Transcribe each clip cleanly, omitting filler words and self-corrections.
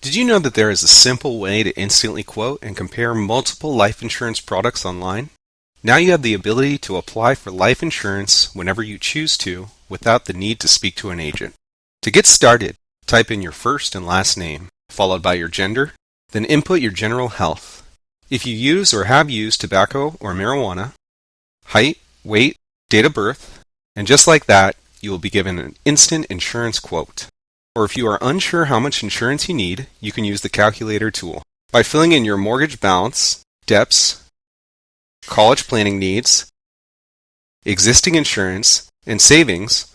Did you know that there is a simple way to instantly quote and compare multiple life insurance products online? Now you have the ability to apply for life insurance whenever you choose to without the need to speak to an agent. To get started, type in your first and last name, followed by your gender, then input your general health. If you use or have used tobacco or marijuana, height, weight, date of birth, and just like that, you will be given an instant insurance quote. Or if you are unsure how much insurance you need, you can use the calculator tool. By filling in your mortgage balance, debts, college planning needs, existing insurance, and savings,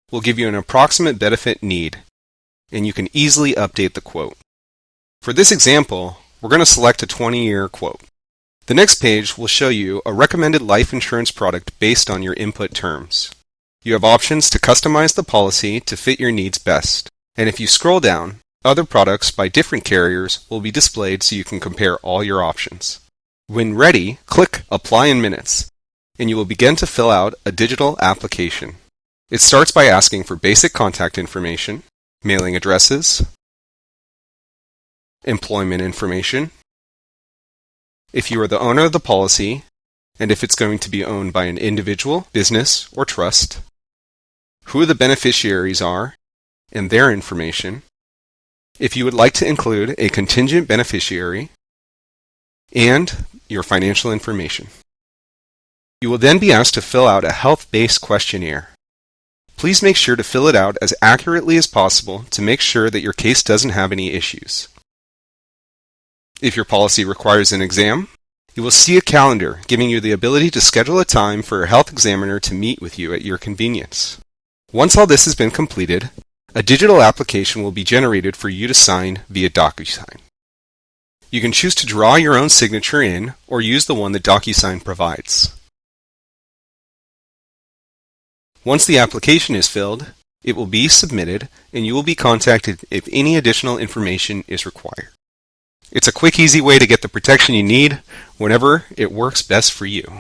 will give you an approximate benefit need, and you can easily update the quote. For this example, we're going to select a 20-year quote. The next page will show you a recommended life insurance product based on your input terms. You have options to customize the policy to fit your needs best. And if you scroll down, other products by different carriers will be displayed so you can compare all your options. When ready, click Apply in Minutes, and you will begin to fill out a digital application. It starts by asking for basic contact information, mailing addresses, employment information, if you are the owner of the policy, and if it's going to be owned by an individual, business, or trust, who the beneficiaries are, and their information, if you would like to include a contingent beneficiary, and your financial information. You will then be asked to fill out a health-based questionnaire. Please make sure to fill it out as accurately as possible to make sure that your case doesn't have any issues. If your policy requires an exam, you will see a calendar giving you the ability to schedule a time for a health examiner to meet with you at your convenience. Once all this has been completed, a digital application will be generated for you to sign via DocuSign. You can choose to draw your own signature in or use the one that DocuSign provides. Once the application is filled, it will be submitted and you will be contacted if any additional information is required. It's a quick, easy way to get the protection you need whenever it works best for you.